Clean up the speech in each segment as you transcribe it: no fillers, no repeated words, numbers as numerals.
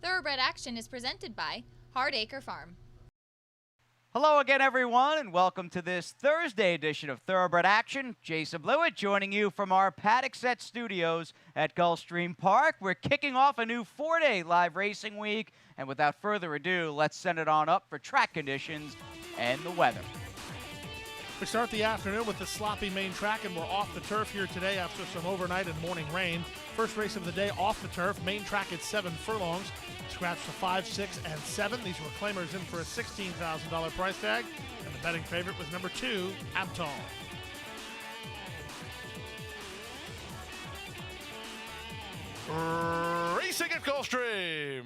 Thoroughbred Action is presented by Hardacre Farm. Hello again, everyone, and welcome to this Thursday edition of Thoroughbred Action. Jason Blewett joining you from our Paddock Set Studios at Gulfstream Park. We're kicking off a new 4-day live racing week, and without further ado, let's send it on up for track conditions and the weather. We start the afternoon with the sloppy main track, and we're off the turf here today after some overnight and morning rain. First race of the day off the turf, main track at 7 furlongs. Scratched to 5, 6, and 7. These were claimers in for a $16,000 price tag, and the betting favorite was number 2, Abtal. Racing at Gulfstream.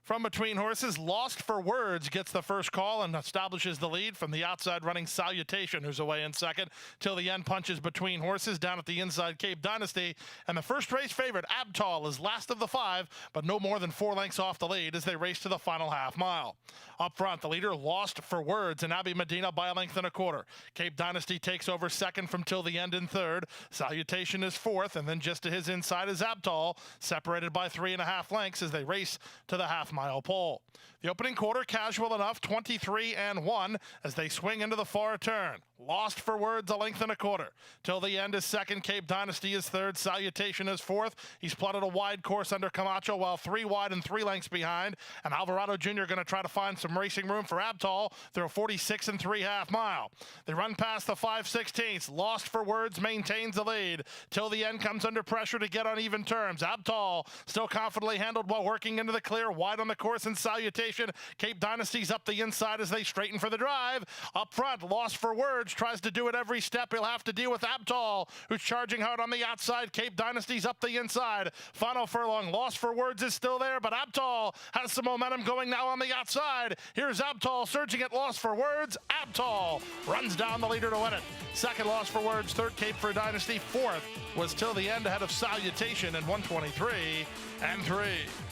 From between horses, Lost for Words gets the first call and establishes the lead from the outside running Salutation, who's away in second. Till the end punches between horses down at the inside Cape Dynasty. And the first race favorite, Abtal, is last of the 5, but no more than 4 lengths off the lead as they race to the final half mile. Up front, the leader, Lost for Words, and Abby Medina by a length and a quarter. Cape Dynasty takes over second from Till the End in third. Salutation is fourth, and then just to his inside is Abtal, separated by 3.5 lengths as they race to the half-mile pole. The opening quarter, casual enough, 23-1 as they swing into the far turn. Lost for Words, a length and a quarter. Till the End is second, Cape Dynasty is third, Salutation is fourth. He's plotted a wide course under Camacho while 3 wide and 3 lengths behind. And Alvarado Jr. going to try to find some racing room for Abtal through a 46 3/2 mile. They run past the 5/16. Lost for Words maintains the lead. Till the End comes under pressure to get on even terms. Abtal still confidently handled while working into the clear, wide on the course in Salutation. Cape Dynasty's up the inside as they straighten for the drive. Up front, Lost for Words tries to do it every step. He'll have to deal with Abtal, who's charging hard on the outside. Cape Dynasty's up the inside. Final furlong, Lost for Words is still there, but Abtal has some momentum going now on the outside. Here's Abtal surging at Lost for Words. Abtal runs down the leader to win it. Second, Lost for Words. Third, Cape for Dynasty. Fourth was Till the End ahead of Salutation in 123-3.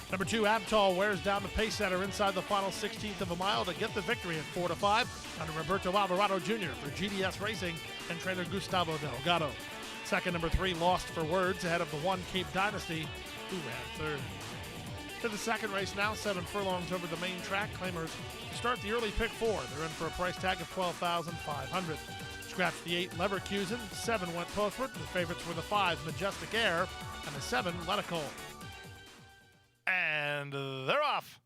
Number 2, Abtal wears down the pace setter inside the final 16th of a mile to get the victory at 4-5 under Roberto Alvarado Jr. for GDS Racing and trainer Gustavo Delgado. Second, number 3, Lost for Words ahead of the 1, Cape Dynasty, who ran third. To the second race now, 7 furlongs over the main track. Claimers start the early pick 4. They're in for a price tag of $12,500. Scratch the 8, Leverkusen. 7 went postward. The favorites were the 5, Majestic Air, and the 7, Letical. And they're off.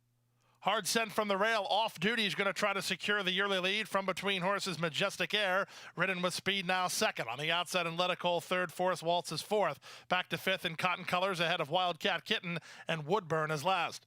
Hard sent from the rail. Off Duty is going to try to secure the early lead from between horses. Majestic Air, ridden with speed, now second. On the outside, and Letical third. Forest Waltz is fourth. Back to fifth in Cotton Colors ahead of Wildcat Kitten, and Woodburn is last.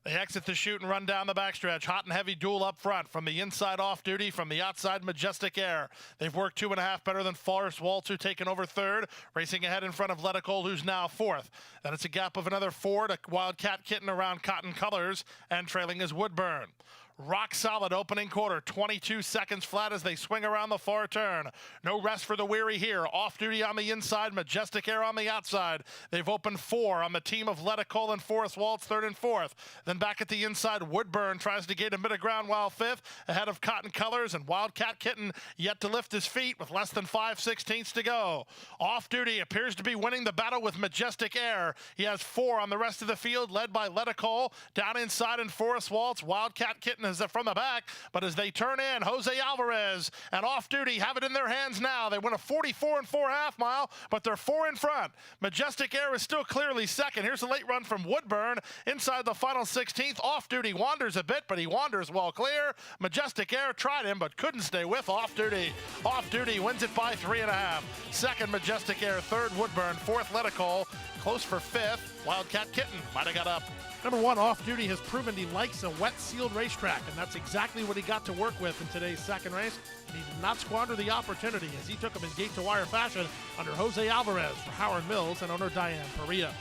They exit the chute and run down the backstretch. Hot and heavy duel up front. From the inside, Off Duty. From the outside, Majestic Air. They've worked 2.5 better than Forest Waltz, who taken over third. Racing ahead in front of Letical, who's now fourth. Then it's a gap of another 4 to Wildcat Kitten around Cotton Colors. And trailing is Woodburn. Rock solid opening quarter, 22 seconds flat as they swing around the far turn. No rest for the weary here. Off Duty on the inside, Majestic Air on the outside. They've opened 4 on the team of Letical and Forest Waltz, third and fourth. Then back at the inside, Woodburn tries to gain a bit of ground while fifth, ahead of Cotton Colors, and Wildcat Kitten yet to lift his feet with less than 5/16 to go. Off Duty appears to be winning the battle with Majestic Air. He has 4 on the rest of the field, led by Letical. Down inside in Forest Waltz, Wildcat Kitten is from the back, but as they turn in, Jose Alvarez and Off Duty have it in their hands now. They win a 44 4/2 mile, but they're 4 in front. Majestic Air is still clearly second. Here's a late run from Woodburn inside the final 16th. Off Duty wanders a bit, but he wanders well clear. Majestic Air tried him, but couldn't stay with Off Duty. Off Duty wins it by 3.5. Second, Majestic Air. Third, Woodburn. Fourth, Letical. Close for fifth. Wildcat Kitten might have got up. Number 1, Off Duty has proven he likes a wet, sealed racetrack, and that's exactly what he got to work with in today's second race. And he did not squander the opportunity as he took him in gate-to-wire fashion under Jose Alvarez for Howard Mills and owner Diane Perea.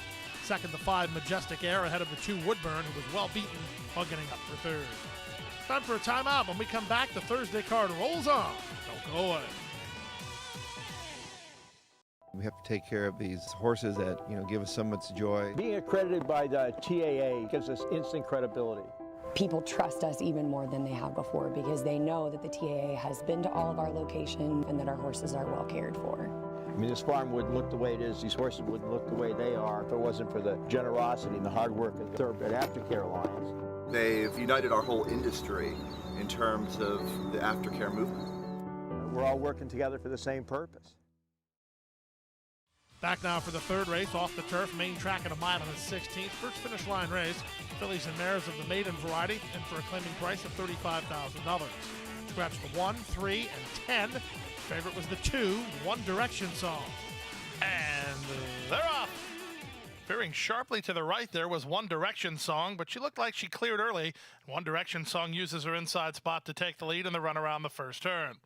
Second, the 5, Majestic Air ahead of the 2, Woodburn, who was well beaten while getting up for third. Time for a timeout. When we come back, the Thursday card rolls on. Don't go away. We have to take care of these horses that, give us so much joy. Being accredited by the TAA gives us instant credibility. People trust us even more than they have before because they know that the TAA has been to all of our locations and that our horses are well cared for. I mean, this farm wouldn't look the way it is, these horses wouldn't look the way they are if it wasn't for the generosity and the hard work of the Thoroughbred Aftercare Alliance. They've united our whole industry in terms of the aftercare movement. We're all working together for the same purpose. Back now for the third race off the turf, main track at a mile and a 16th. First finish line race, fillies and mares of the maiden variety, and for a claiming price of $35,000. Scratch the 1, 3, and 10. Favorite was the 2, One Direction Song. And they're off. Veering sharply to the right there was One Direction Song, but she looked like she cleared early. One Direction Song uses her inside spot to take the lead in the run around the first turn.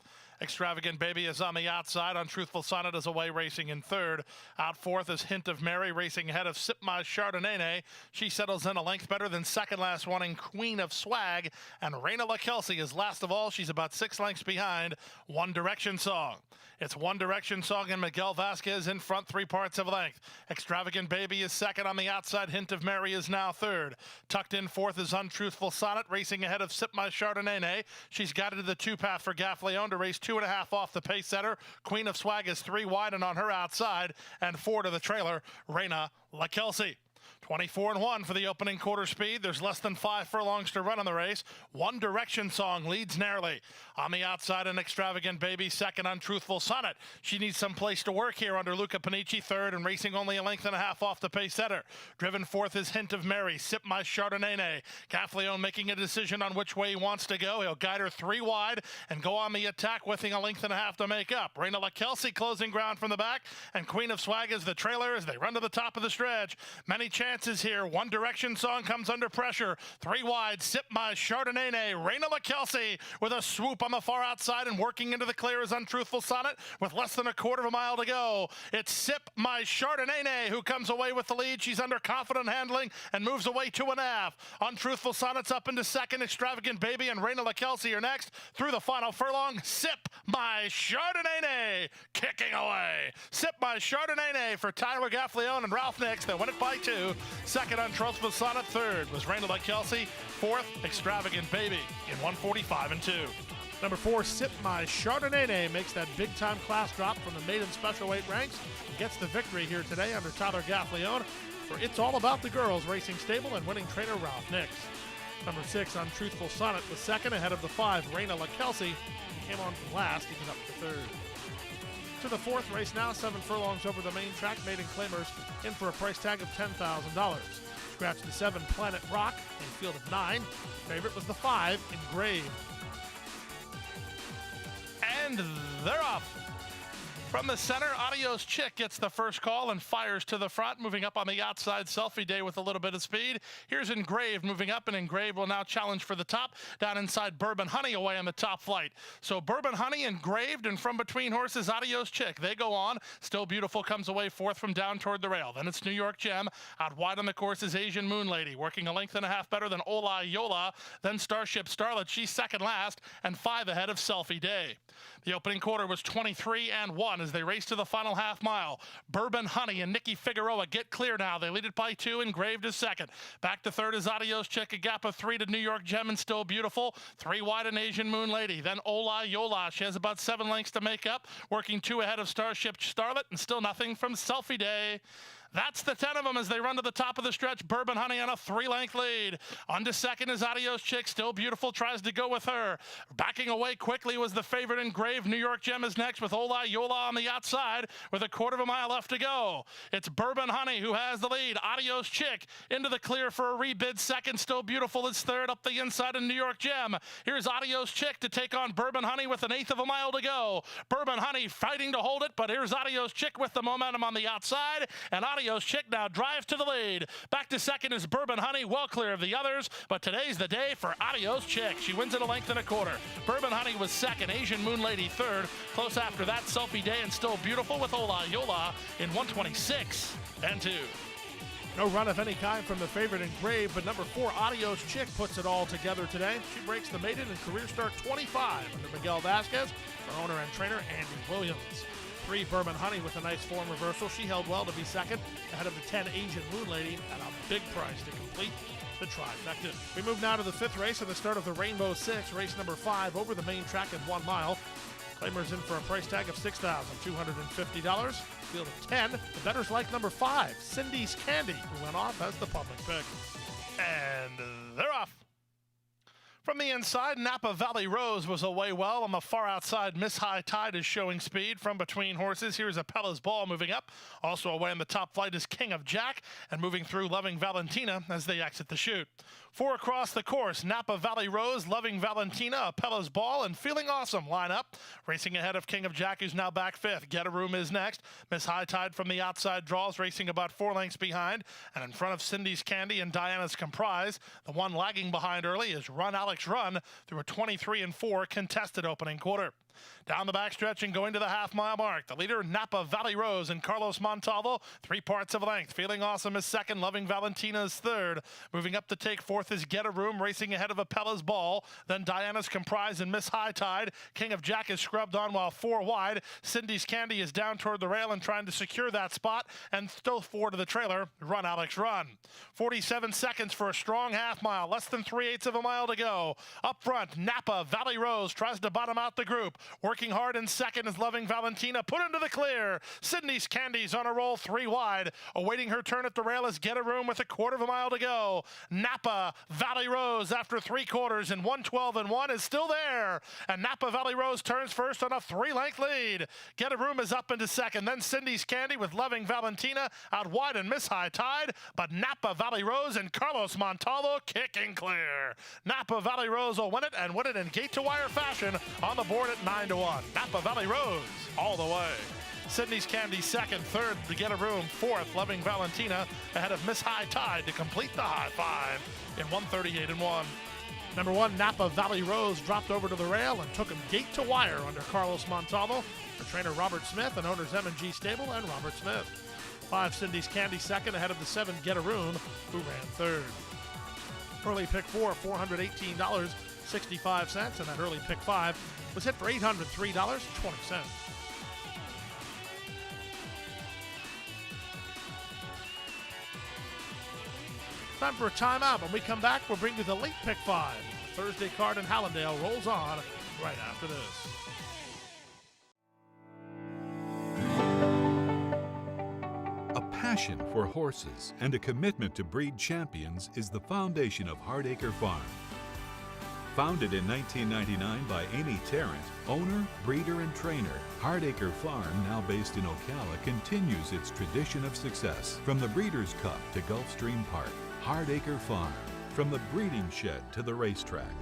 Extravagant Baby is on the outside. Untruthful Sonnet is away racing in third. Out fourth is Hint of Mary racing ahead of Sip My Chardonnay. She settles in a length better than second last running Queen of Swag. And Raina LaKelsey is last of all. She's about 6 lengths behind One Direction Song. It's One Direction Song and Miguel Vasquez in front, 3 parts of length. Extravagant Baby is second on the outside. Hint of Mary is now third. Tucked in fourth is Untruthful Sonnet racing ahead of Sip My Chardonnay. She's guided to the 2-path for Gaffleon to race 2.5 off the pace setter. Queen of Swag is 3 wide and on her outside, and 4 to the trailer, Raina LaKelsey. 24-1 for the opening quarter speed. There's less than 5 furlongs to run on the race. One Direction Song leads narrowly. On the outside, An Extravagant Baby, second, Untruthful Sonnet. She needs some place to work here under Luca Panici, third, and racing only a length and a half off the pace setter. Driven fourth is Hint of Mary, Sip My Chardonnay. Gaffleon making a decision on which way he wants to go. He'll guide her 3 wide and go on the attack, with a length and a half to make up. Raina LaKelsey closing ground from the back, and Queen of Swag is the trailer as they run to the top of the stretch. Many chances here. One Direction Song comes under pressure. 3 wide, Sip My Chardonnay. Raina LaKelsey with a swoop on the far outside and working into the clear is Untruthful Sonnet with less than a quarter of a mile to go. It's Sip My Chardonnay who comes away with the lead. She's under confident handling and moves away 2.5. Untruthful Sonnet's up into second. Extravagant Baby and Raina LaKelsey are next. Through the final furlong, Sip My Chardonnay kicking away. Sip My Chardonnay for Tyler Gaffleon and Ralph Nix. They win it by 2. Second, Untruthful Sonnet. Third was Raina LaKelsey. Fourth, Extravagant Baby in 1:45 and 2. Number 4, Sip My Chardonnay makes that big-time class drop from the maiden special weight ranks and gets the victory here today under Tyler Gaffleon for It's All About the Girls Racing Stable and winning trainer Ralph Nix. Number 6, Untruthful Sonnet was second ahead of the 5, Raina LaKelsey, who came on from last, even up to third. To the fourth race now, 7 furlongs over the main track, maiden claimers in for a price tag of $10,000. Scratch the 7, Planet Rock, a field of 9. Favorite was the 5, Engraved. And they're off. From the center, Adios Chick gets the first call and fires to the front, moving up on the outside. Selfie Day with a little bit of speed. Here's Engraved moving up, and Engraved will now challenge for the top. Down inside, Bourbon Honey away on the top flight. So Bourbon Honey, Engraved, and from between horses, Adios Chick. They go on. Still Beautiful comes away fourth from down toward the rail. Then it's New York Gem. Out wide on the course is Asian Moon Lady, working a length and a half better than Ola Yola. Then Starship Starlet, she's second last, and 5 ahead of Selfie Day. The opening quarter was 23-1 as they race to the final half mile. Bourbon Honey and Nikki Figueroa get clear now. They lead it by 2. Engraved is second. Back to third is Adios Chick, a gap of 3 to New York Gem and Still Beautiful. 3 wide and Asian Moon Lady. Then Ola Yola. She has about 7 lengths to make up, working 2 ahead of Starship Starlet, and still nothing from Selfie Day. That's the 10 of them as they run to the top of the stretch. Bourbon Honey on a 3-length lead. On to second is Adios Chick. Still Beautiful tries to go with her. Backing away quickly was the favorite Engraved. New York Gem is next with Ola Yola on the outside with a quarter of a mile left to go. It's Bourbon Honey who has the lead. Adios Chick into the clear for a rebid second. Still Beautiful is third up the inside in New York Gem. Here's Adios Chick to take on Bourbon Honey with 1/8 of a mile to go. Bourbon Honey fighting to hold it, but here's Adios Chick with the momentum on the outside, and Adios Chick now drives to the lead. Back to second is Bourbon Honey, well clear of the others, but today's the day for Adios Chick. She wins it a length and a quarter. Bourbon Honey was second, Asian Moon Lady third. Close after that, Selfie Day and Still Beautiful with Ola Yola in 1:26 and 2. No run of any kind from the favorite Engraved, but number 4, Adios Chick, puts it all together today. She breaks the maiden in career start 25 under Miguel Vasquez, her owner and trainer Andy Williams. 3, Bourbon Honey with a nice form reversal. She held well to be second, ahead of the 10, Asian Moon Lady, at a big price to complete the trifecta. We move now to the 5th race at the start of the Rainbow Six, race number 5 over the main track at 1 mile. Claimers in for a price tag of $6,250. Field of 10. The bettors like number 5, Cindy's Candy, who went off as the public pick. And they're off. From the inside, Napa Valley Rose was away well. On the far outside, Miss High Tide is showing speed from between horses. Here's Apella's Ball moving up. Also away in the top flight is King of Jack, and moving through Loving Valentina as they exit the chute. 4 across the course, Napa Valley Rose, Loving Valentina, Apella's Ball, and Feeling Awesome line up. Racing ahead of King of Jack, who's now back 5th. Get a Room is next. Miss High Tide from the outside draws, racing about 4 lengths behind. And in front of Cindy's Candy and Diana's Comprise, the one lagging behind early is Run Alex Run through a 23-4 contested opening quarter. Down the backstretch and going to the half-mile mark, the leader, Napa Valley Rose and Carlos Montalvo, 3 parts of a length. Feeling Awesome is 2nd, Loving Valentina is 3rd. Moving up to take 4th is Get a Room, racing ahead of Apella's Ball. Then Diana's Comprise and Miss High Tide. King of Jack is scrubbed on while 4 wide. Cindy's Candy is down toward the rail and trying to secure that spot, and still 4 to the trailer. Run Alex Run. 47 seconds for a strong half-mile, less than 3/8 of a mile to go. Up front, Napa Valley Rose tries to bottom out the group. Working hard in 2nd is Loving Valentina, put into the clear. Cindy's Candy's on a roll 3 wide. Awaiting her turn at the rail is Get a Room with 1/4 of a mile to go. Napa Valley Rose, after 3 quarters and 1:12-1, is still there. And Napa Valley Rose turns first on a 3-length lead. Get a Room is up into 2nd. Then Cindy's Candy with Loving Valentina out wide and Miss High Tide. But Napa Valley Rose and Carlos Montalvo kicking clear. Napa Valley Rose will win it, and win it in gate-to-wire fashion on the board at 9-1. Napa Valley Rose all the way. Sydney's Candy 2nd, 3rd to Get a Room, 4th Loving Valentina ahead of Miss High Tide to complete the high 5 in 1:38-1. Number 1, Napa Valley Rose dropped over to the rail and took him gate to wire under Carlos Montalvo. The trainer Robert Smith and owners M&G Stable and Robert Smith. 5, Cindy's Candy 2nd ahead of the 7, Get a Room, who ran 3rd. Early pick 4, $418.65, and that early pick 5 was hit for $803.20. Time for a timeout. When we come back, we'll bring you the late pick 5. The Thursday card in Hallandale rolls on right after this. A passion for horses and a commitment to breed champions is the foundation of Hardacre Farm. Founded in 1999 by Amy Tarrant, owner, breeder, and trainer, Hardacre Farm, now based in Ocala, continues its tradition of success. From the Breeders' Cup to Gulfstream Park, Hardacre Farm, from the breeding shed to the racetrack,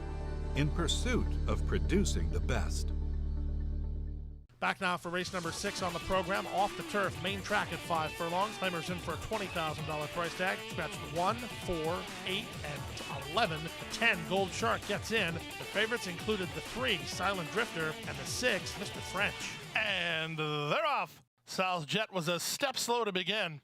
in pursuit of producing the best. Back now for race number 6 on the program. Off the turf, main track at 5 furlongs. Claimers in for a $20,000 price tag. Scratch 1, 4, 8, and 11. The 10, Gold Shark, gets in. The favorites included the 3, Silent Drifter, and the 6, Mr. French. And they're off. Sal's Jet was a step slow to begin.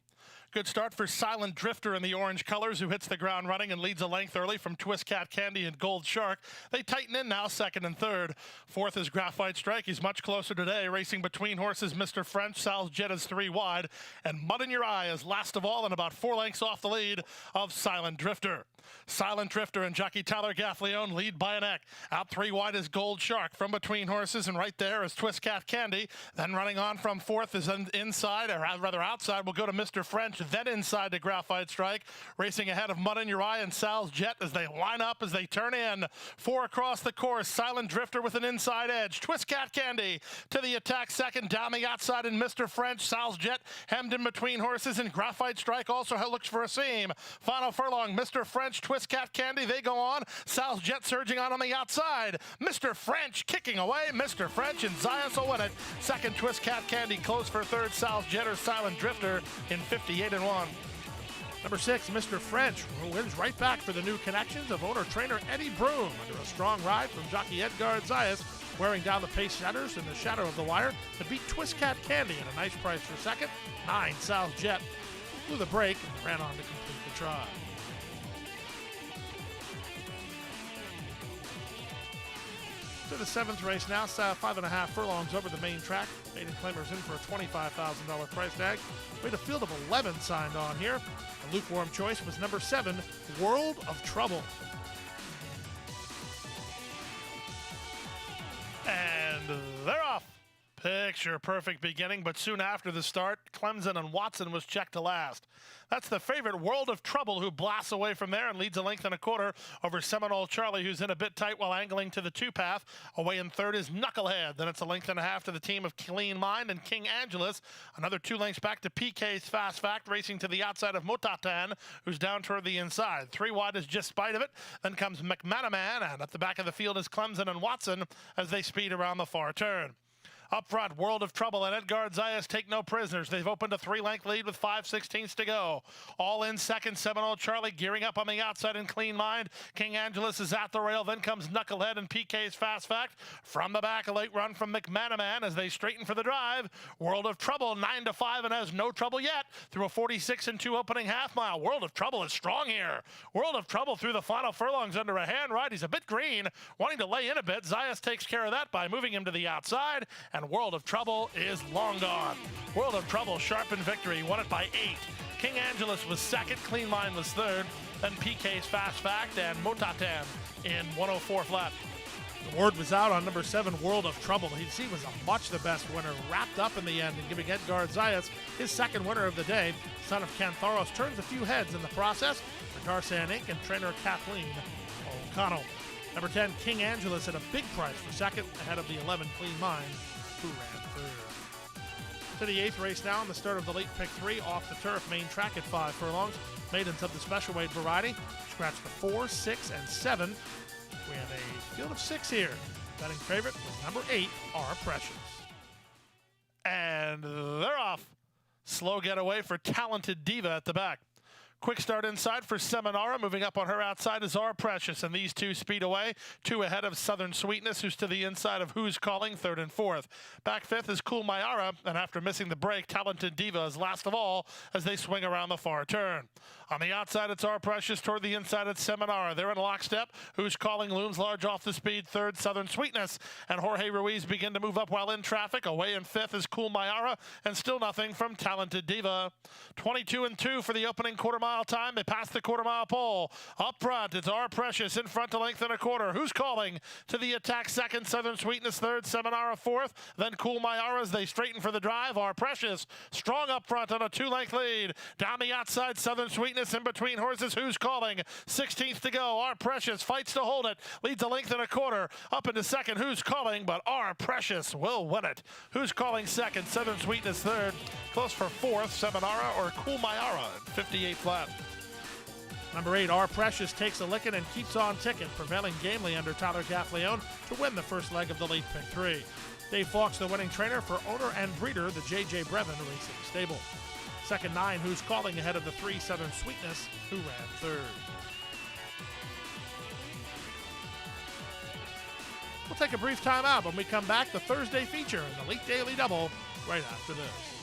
Good start for Silent Drifter in the orange colors, who hits the ground running and leads a length early from Twist Cat Candy and Gold Shark. They tighten in now, 2nd and 3rd. 4th is Graphite Strike. He's much closer today, racing between horses Mr. French. Sal's Jet is 3 wide. And Mud in Your Eye is last of all and about 4 lengths off the lead of Silent Drifter. Silent Drifter and jockey Tyler Gaffleone lead by a neck. Out 3 wide is Gold Shark from between horses, and right there is Twist Cat Candy. Then running on from 4th is inside, or rather outside, will go to Mr. French, then inside to Graphite Strike. Racing ahead of Mud in Your Eye and Sal's Jet as they line up, as they turn in. 4 across the course, Silent Drifter with an inside edge. Twist Cat Candy to the attack 2nd, down the outside in Mr. French. Sal's Jet hemmed in between horses, and Graphite Strike also looks for a seam. Final furlong, Mr. French, Twist Cat Candy, they go on. Sal's Jet surging on the outside. Mr. French kicking away. Mr. French and Zias will win it. 2nd, Twist Cat Candy close for 3rd. Sal's Jet or Silent Drifter in 58-1. Number 6, Mr. French, who wins right back for the new connections of owner-trainer Eddie Broom under a strong ride from jockey Edgar Zayas, wearing down the pace setters in the shadow of the wire to beat Twist Cat Candy at a nice price for 2nd. 9, Sal's Jet blew the break and ran on to complete the trot. To the 7th race now, 5.5 furlongs over the main track. Maiden Claimers in for a $25,000 price tag. We had a field of 11 signed on here. The lukewarm choice was number 7, World of Trouble. And they're off. Picture perfect beginning, but soon after the start, Clemson and Watson was checked to last. That's the favorite World of Trouble, who blasts away from there and leads a length and a quarter over Seminole Charlie, who's in a bit tight while angling to the two path. Away in third is Knucklehead. Then it's a length and a half to the team of Clean Mind and King Angelus. Another 2 lengths back to PK's Fast Fact, racing to the outside of Motatan, who's down toward the inside. 3 wide is Just Spite of It. Then comes McManaman, and at the back of the field is Clemson and Watson as they speed around the far turn. Up front, World of Trouble and Edgar Zayas take no prisoners. They've opened a 3-length lead with 5/16 to go. All in second, Seminole Charlie gearing up on the outside in Clean Mind. King Angelus is at the rail. Then comes Knucklehead and PK's Fast Fact. From the back, a late run from McManaman as they straighten for the drive. World of Trouble 9-5 and has no trouble yet through a 46 and 2 opening half mile. World of Trouble is strong here. World of Trouble through the final furlongs under a hand ride. He's a bit green, wanting to lay in a bit. Zayas takes care of that by moving him to the outside, and World of Trouble is long gone. World of Trouble sharp in victory, won it by 8. King Angelus was second, Clean Mind was third, then PK's Fast Fact and Motatan in 104 flat. The word was out on number 7, World of Trouble. He was a much the best winner, wrapped up in the end and giving Edgar Zayas his second winner of the day. Son of Cantharos turns a few heads in the process for Darsan Inc. and trainer Kathleen O'Connell. Number 10, King Angelus at a big price for second, ahead of the 11, Clean Mind, who ran third. To the 8th race now, and the start of the late pick 3 off the turf, main track at 5 furlongs. Maidens of the special weight variety, scratched for 4, 6, and 7. We have a field of 6 here. Betting favorite was number 8, Our Precious. And they're off. Slow getaway for Talented Diva at the back. Quick start inside for Seminara. Moving up on her outside is Our Precious, and these 2 speed away. 2 ahead of Southern Sweetness, who's to the inside of Who's Calling, 3rd and 4th. Back 5th is Cool Mayara, and after missing the break, Talented Diva is last of all as they swing around the far turn. On the outside, it's Our Precious. Toward the inside, it's Seminara. They're in lockstep. Who's Calling looms large off the speed, 3rd, Southern Sweetness. And Jorge Ruiz begin to move up while in traffic. Away in 5th is Cool Mayara, and still nothing from Talented Diva. 22 and 2 for the opening quarter-mile time. They pass the quarter-mile pole. Up front, it's Our Precious in front to length and a quarter. Who's Calling to the attack, 2nd, Southern Sweetness 3rd, Seminara 4th. Then Cool Mayara as they straighten for the drive. Our Precious strong up front on a 2-length lead. Down the outside, Southern Sweetness in between horses. Who's Calling? 16th to go. Our Precious fights to hold it. Leads a length and a quarter. Up into 2nd. Who's Calling? But Our Precious will win it. Who's Calling 2nd? Southern Sweetness 3rd. Close for 4th. Seminara or Cool Mayara at 58 flat. Number 8, Our Precious takes a licking and keeps on ticking, prevailing gamely under Tyler Gaffleone to win the first leg of the late pick 3. Dave Fawkes, the winning trainer for owner and breeder, the J.J. Brevin Racing Stable. Second 9, Who's Calling ahead of the 3, Southern Sweetness, who ran third. We'll take a brief time out. When we come back, the Thursday feature and the Late Daily Double right after this.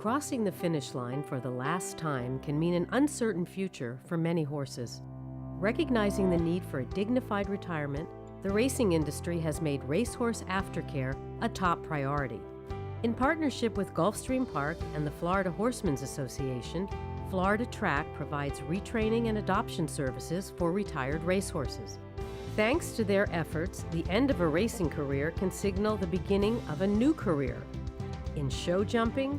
Crossing the finish line for the last time can mean an uncertain future for many horses. Recognizing the need for a dignified retirement, the racing industry has made racehorse aftercare a top priority. In partnership with Gulfstream Park and the Florida Horsemen's Association, Florida Track provides retraining and adoption services for retired racehorses. Thanks to their efforts, the end of a racing career can signal the beginning of a new career in show jumping,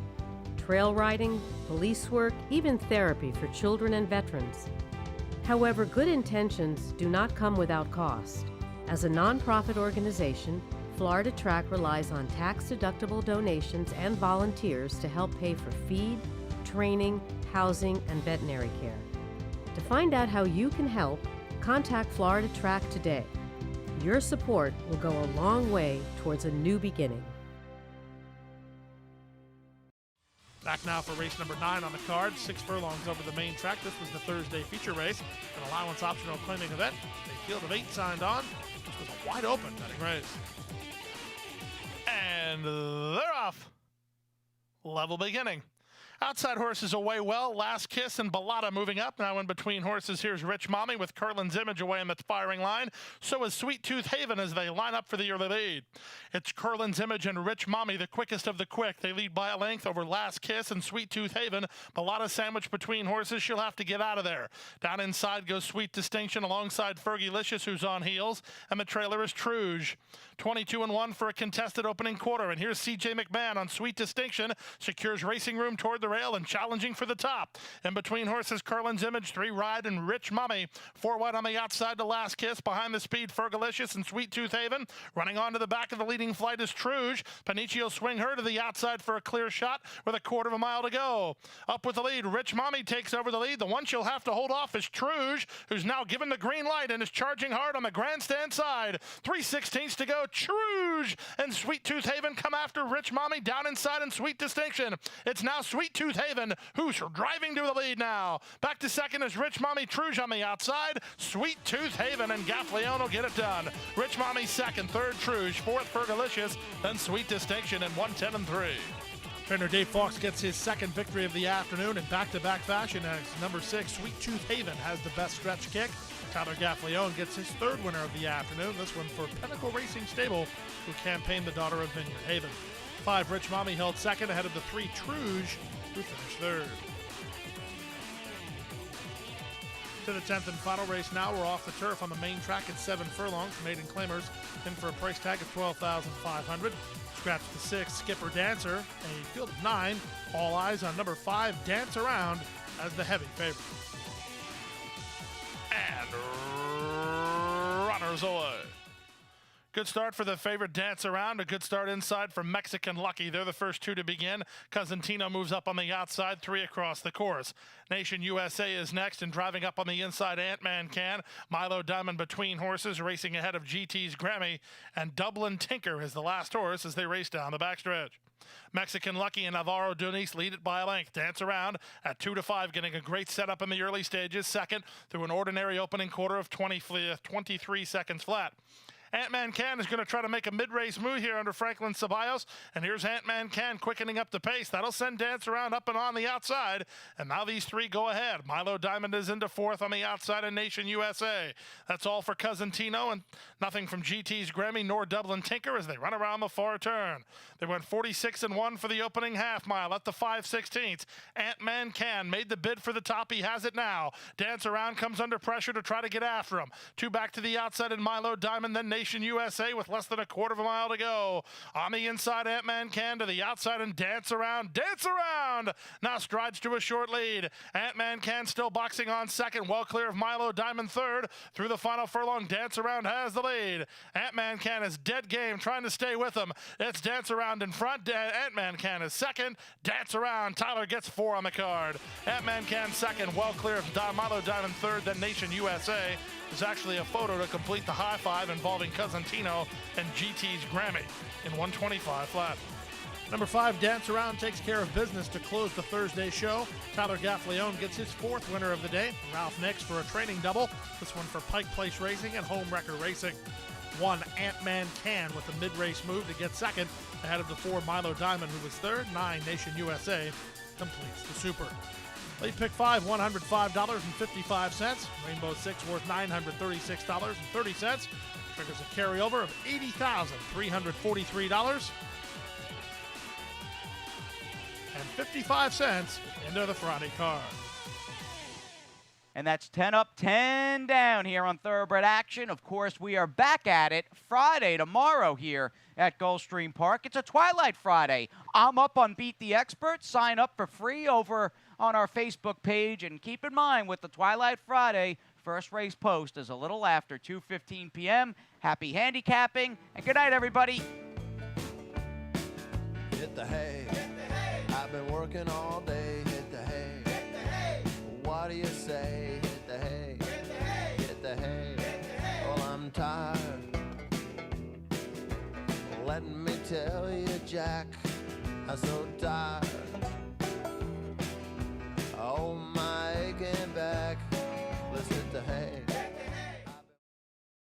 trail riding, police work, even therapy for children and veterans. However, good intentions do not come without cost. As a nonprofit organization, Florida Track relies on tax-deductible donations and volunteers to help pay for feed, training, housing, and veterinary care. To find out how you can help, contact Florida Track today. Your support will go a long way towards a new beginning. Back now for race number 9 on the card, 6 furlongs over the main track. This was the Thursday feature race, an allowance optional claiming event. A field of 8 signed on. This was a wide open betting race. And And they're off. Level beginning. Outside horses away well. Last Kiss and Ballata moving up. Now in between horses, here's Rich Mommy with Curlin's Image away in the firing line. So is Sweet Tooth Haven as they line up for the early lead. It's Curlin's Image and Rich Mommy, the quickest of the quick. They lead by a length over Last Kiss and Sweet Tooth Haven. Ballata sandwiched between horses. She'll have to get out of there. Down inside goes Sweet Distinction alongside Fergie-licious, who's on heels. And the trailer is Truge. 22-1 for a contested opening quarter. And here's C.J. McMahon on Sweet Distinction. Secures racing room toward the rail and challenging for the top. In between horses, Curlin's Image, 3 Ride, and Rich Mommy. 4 wide on the outside to Last Kiss. Behind the speed, Fergalicious and Sweet Tooth Haven. Running on to the back of the leading flight is Truge. Paniccio swing her to the outside for a clear shot with a quarter of a mile to go. Up with the lead, Rich Mommy takes over the lead. The one she'll have to hold off is Truge, who's now given the green light and is charging hard on the grandstand side. 3/16 to go. Truge and Sweet Tooth Haven come after Rich Mommy down inside and Sweet Distinction. It's now Sweet Tooth Haven who's driving to the lead now. Back to second is Rich Mommy, Truge on the outside. Sweet Tooth Haven and Gaffleone will get it done. Rich Mommy second, third Truge, fourth Fergalicious, then Sweet Distinction in 1:10-3. Trainer Dave Fox gets his second victory of the afternoon in back-to-back fashion as number 6, Sweet Tooth Haven, has the best stretch kick. Tyler Gaffleone gets his third winner of the afternoon, this one for Pinnacle Racing Stable, who campaigned the daughter of Vineyard Haven. 5, Rich Mommy held second ahead of the 3, Truge, who finished third. To the 10th and final race now. We're off the turf on the main track at 7 furlongs. Maiden claimers in for a price tag of $12,500. Scratch the 6, Skipper Dancer, a field of 9. All eyes on number 5, Dance Around, as the heavy favorite. And runners away. Good start for the favorite Dance Around. A good start inside for Mexican Lucky. They're the first 2 to begin. Cousin Tino moves up on the outside, 3 across the course. Nation USA is next, and driving up on the inside, Ant-Man Can. Milo Diamond between horses, racing ahead of GT's Grammy. And Dublin Tinker is the last horse as they race down the backstretch. Mexican Lucky and Navarro Duniz lead it by a length. Dance Around at 2-5, getting a great setup in the early stages. Second through an ordinary opening quarter of 23 seconds flat. Ant-Man Can is going to try to make a mid-race move here under Franklin Ceballos. And here's Ant-Man Can quickening up the pace. That'll send Dance Around up and on the outside. And now these 3 go ahead. Milo Diamond is into 4th on the outside of Nation USA. That's all for Cousin Tino, and nothing from GT's Grammy nor Dublin Tinker as they run around the far turn. They went 46-1 for the opening half mile at the 5/16. Ant-Man Can made the bid for the top. He has it now. Dance Around comes under pressure to try to get after him. 2 back to the outside in Milo Diamond, then Nation USA with less than a quarter of a mile to go. On the inside, Ant-Man Can to the outside and Dance Around. Dance Around now strides to a short lead. Ant-Man Can still boxing on second, well clear of Milo Diamond third. Through the final furlong, Dance Around has the lead. Ant-Man Can is dead game, trying to stay with him. It's Dance Around in front. Ant-Man Can is second. Dance Around. Tyler gets 4 on the card. Ant-Man Can second, well clear of Milo Diamond third, then Nation USA. There's actually a photo to complete the high five involving Cousin Tino and GT's Grammy in 1:25 flat. Number 5, Dance Around, takes care of business to close the Thursday show. Tyler Gaffleone gets his 4th winner of the day. Ralph Nix for a training double. This one for Pike Place Racing and Home Wrecker Racing. 1, Ant-Man Can with a mid-race move to get second ahead of the 4, Milo Diamond, who was third. 9, Nation USA completes the super. Late pick 5, $105.55. Rainbow 6 worth $936.30. Triggers a carryover of $80,343. And 55 cents into the Friday card. And that's 10 up, 10 down here on Thoroughbred Action. Of course, we are back at it Friday, tomorrow here at Gulfstream Park. It's a Twilight Friday. I'm up on Beat the Expert. Sign up for free over on our Facebook page. And keep in mind, with the Twilight Friday, first race post is a little after 2:15 p.m. Happy handicapping, and good night, everybody. Hit the hay. I've been working all day. Hit the hay. Hit the hay. What do you say? Hit the hay. Hit the hay. Hit the hay. Well, I'm tired. Let me tell you, Jack, I'm so tired.